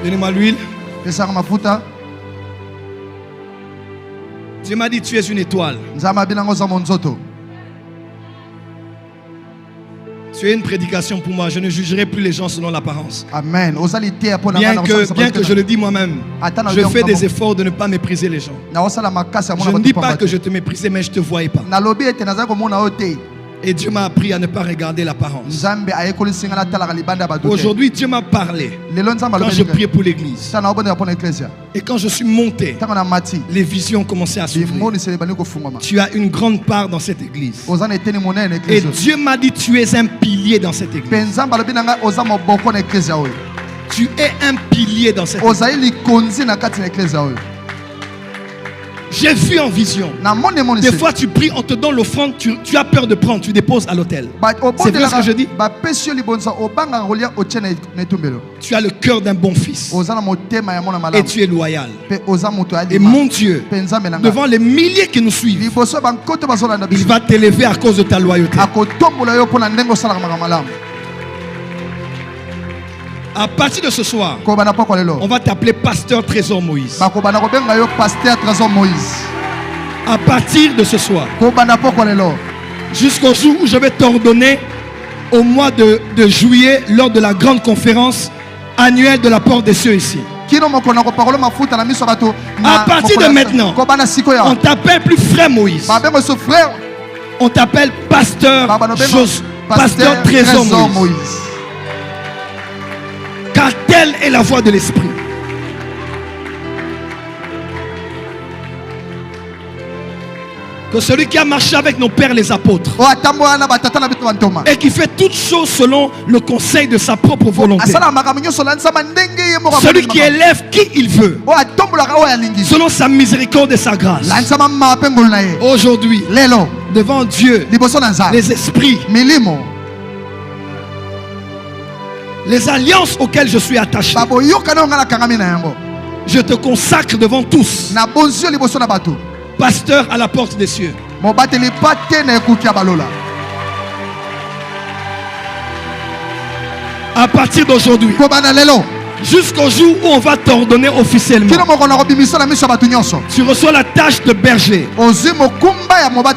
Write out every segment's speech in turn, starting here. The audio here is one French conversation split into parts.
Donnez-moi l'huile. Dieu m'a dit tu es une étoile. Tu es une prédication pour moi. Je ne jugerai plus les gens selon l'apparence. Amen. Bien que je le dis moi-même, je fais des efforts de ne pas mépriser les gens. Je ne dis pas que je te méprisais, mais je ne te voyais pas. Et Dieu m'a appris à ne pas regarder l'apparence. Aujourd'hui, Dieu m'a parlé quand je priais pour l'église. Et quand je suis monté, les visions ont commencé à s'ouvrir. Tu as une grande part dans cette église. Et Dieu m'a dit, tu es un pilier dans cette église. Tu es un pilier dans cette église. J'ai vu en vision. Des fois tu pries, on te donne l'offrande, tu as peur de prendre, tu déposes à l'autel. C'est vrai ce que je dis? Tu as le cœur d'un bon fils. Et tu es loyal. Et mon Dieu, devant les milliers qui nous suivent, il va t'élever à cause de ta loyauté. À partir de ce soir, on va t'appeler Pasteur Trésor Moïse. À partir de ce soir, jusqu'au jour où je vais t'ordonner au mois de juillet, lors de la grande conférence annuelle de la Porte des Cieux ici. À partir de maintenant, on t'appelle plus frère Moïse. On t'appelle Pasteur Trésor Moïse. Car telle est la voix de l'Esprit. Que celui qui a marché avec nos pères les apôtres et qui fait toutes choses selon le conseil de sa propre volonté, celui qui élève qui il veut selon sa miséricorde et sa grâce, aujourd'hui devant Dieu, les esprits, les alliances auxquelles je suis attaché, je te consacre devant tous, pasteur à la porte des cieux. À partir d'aujourd'hui, jusqu'au jour où on va t'ordonner officiellement, tu reçois la tâche de berger,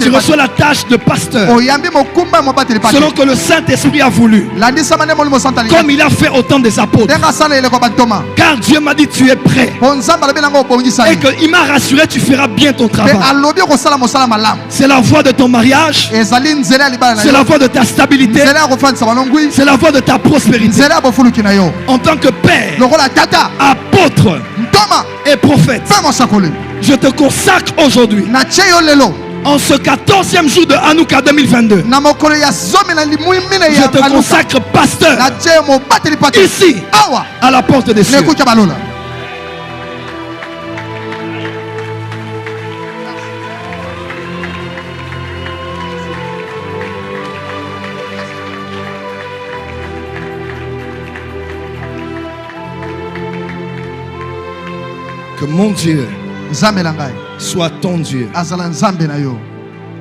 tu reçois la tâche de pasteur, selon que le Saint-Esprit a voulu, comme il a fait au temps des apôtres. Car Dieu m'a dit tu es prêt et qu'il m'a rassuré tu feras bien ton travail. C'est la voie de ton mariage, c'est la voie de ta stabilité, c'est la voie de ta prospérité. En tant que père, apôtre et prophète, je te consacre aujourd'hui, en ce 14e jour de Hanouka 2022, je te consacre pasteur ici à la porte des cieux. Que mon Dieu soit ton Dieu.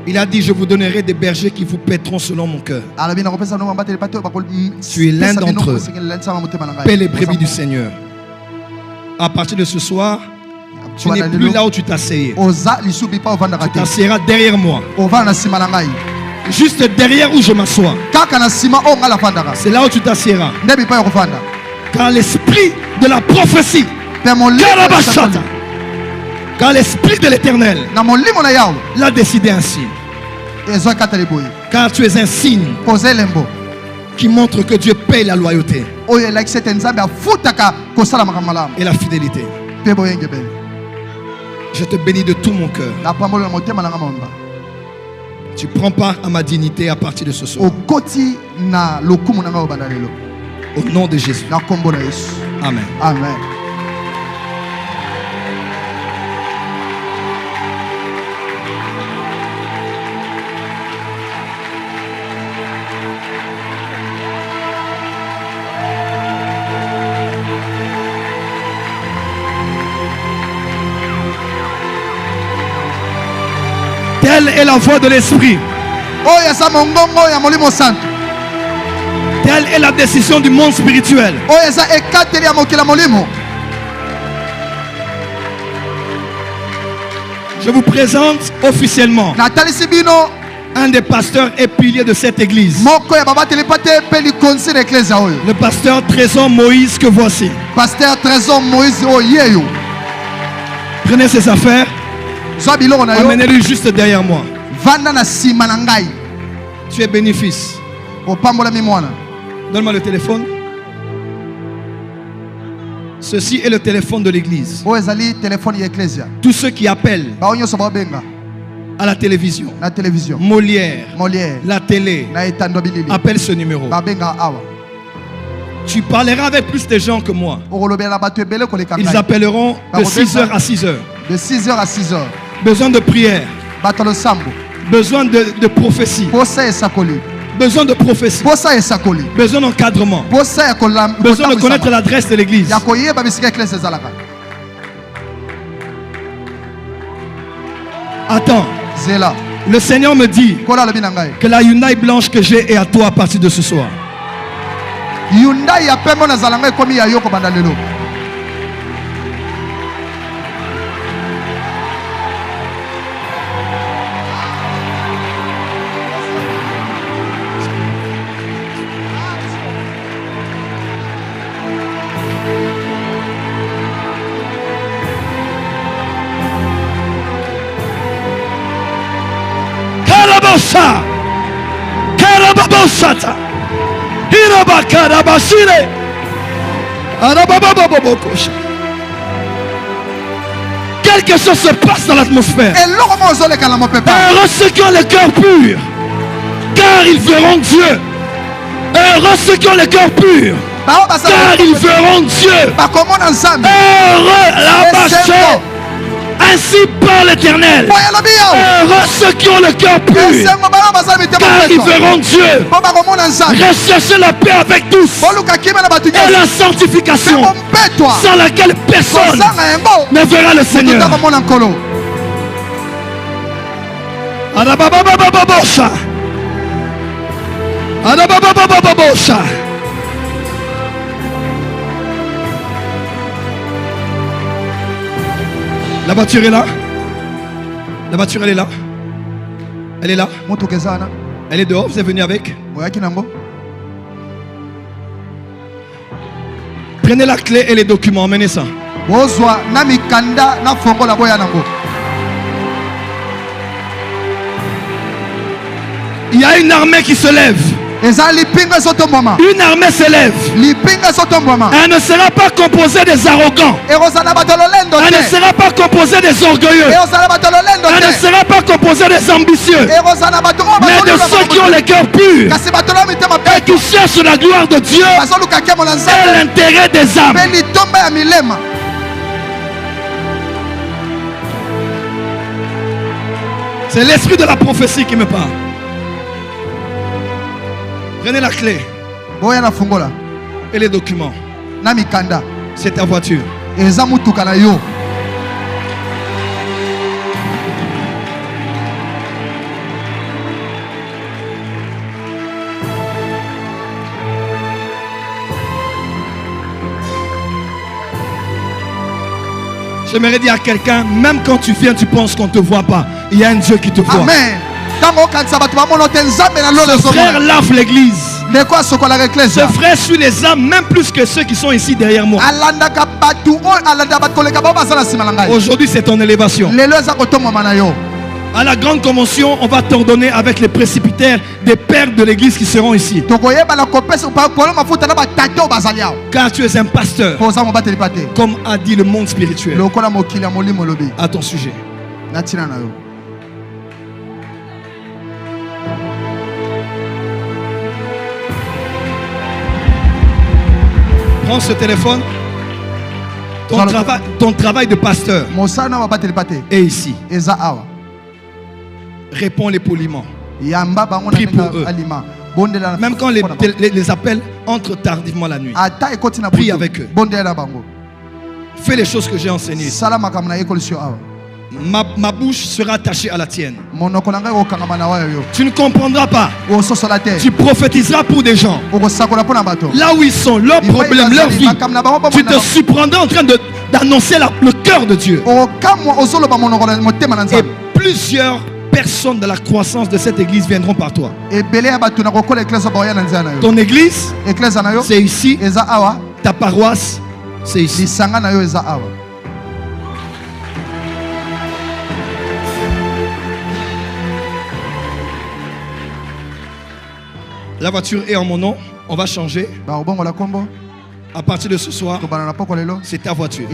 Il a dit, je vous donnerai des bergers qui vous paîtront selon mon cœur. Tu es l'un d'entre eux. Paie les brebis du Seigneur. À partir de ce soir, tu n'es plus là où tu t'asseyais. Tu t'asseyeras derrière moi. Juste derrière où je m'assois. C'est là où tu t'assieras. Car l'esprit de la prophétie, car l'esprit de l'Éternel l'a décidé ainsi. Car tu es un signe qui montre que Dieu paye la loyauté et la fidélité. Je te bénis de tout mon cœur. Tu prends part à ma dignité à partir de ce soir. Au nom de Jésus. Amen. Amen. Telle est la voix de l'Esprit. Telle est la décision du monde spirituel. Je vous présente officiellement un des pasteurs et piliers de cette église. Le pasteur Trésor Moïse que voici. Pasteur Trésor Moïse Oyeyo. Prenez ses affaires. Emmenez-lui juste derrière moi. Tu es bénéfice. Donne-moi le téléphone. Ceci est le téléphone de l'église. Tous ceux qui appellent à la télévision, Molière, la télé, appelle ce numéro. Tu parleras avec plus de gens que moi. Ils appelleront de 6h à 6h. De 6h à 6h. Besoin de prière. Besoin de prophétie. Besoin de prophétie. Besoin d'encadrement. Besoin de connaître l'adresse de l'église. Attends. Le Seigneur me dit que la Hyundai blanche que j'ai est à toi à partir de ce soir. Karababosata Hirabakarabashire Arababababokosha. Quelque chose se passe dans l'atmosphère. Heureux ceux qui ont le cœur pur, car ils verront Dieu. Heureux ceux qui ont le cœur pur, car ils verront Dieu. Heureux la bâche. Ainsi parle l'Éternel. Heureux ceux qui ont le cœur pur, car ils verront Dieu. Recherchez la paix avec tous et la sanctification, sans laquelle personne ne verra le Seigneur. La voiture est là. La voiture elle est là. Elle est là. Elle est dehors. Vous êtes venu avec. Prenez la clé et les documents. Emmenez ça. Il y a une armée qui se lève. Une armée s'élève. Elle ne sera pas composée des arrogants. Elle ne sera pas composée des orgueilleux. Elle ne sera pas composée des ambitieux. Mais de ceux qui ont le cœur pur et qui cherchent la gloire de Dieu et l'intérêt des âmes. C'est l'esprit de la prophétie qui me parle. Prenez la clé et les documents. C'est ta voiture. J'aimerais dire à quelqu'un, même quand tu viens, tu penses qu'on ne te voit pas. Il y a un Dieu qui te voit. Amen. Ce frère lave l'église. Ce frère suit les âmes même plus que ceux qui sont ici derrière moi. Aujourd'hui c'est ton élévation. À la grande convention, on va t'ordonner avec les précipitaires des pères de l'église qui seront ici. Car tu es un pasteur, comme a dit le monde spirituel. À ton sujet. Prends ce téléphone. Ton travail de pasteur est ici. Réponds-les poliment. Prie pour eux. Même quand les appels entrent tardivement la nuit, prie avec eux. Fais les choses que j'ai enseignées. Ma bouche sera attachée à la tienne. Tu ne comprendras pas. Tu prophétiseras pour des gens. Là où ils sont, leurs problèmes, leur vie. Tu te surprendras en train de d'annoncer le cœur de Dieu. Et plusieurs personnes de la croissance de cette église viendront par toi. Ton église, c'est ici. Ta paroisse, c'est ici. La voiture est en mon nom. On va changer. À partir de ce soir, c'est ta voiture.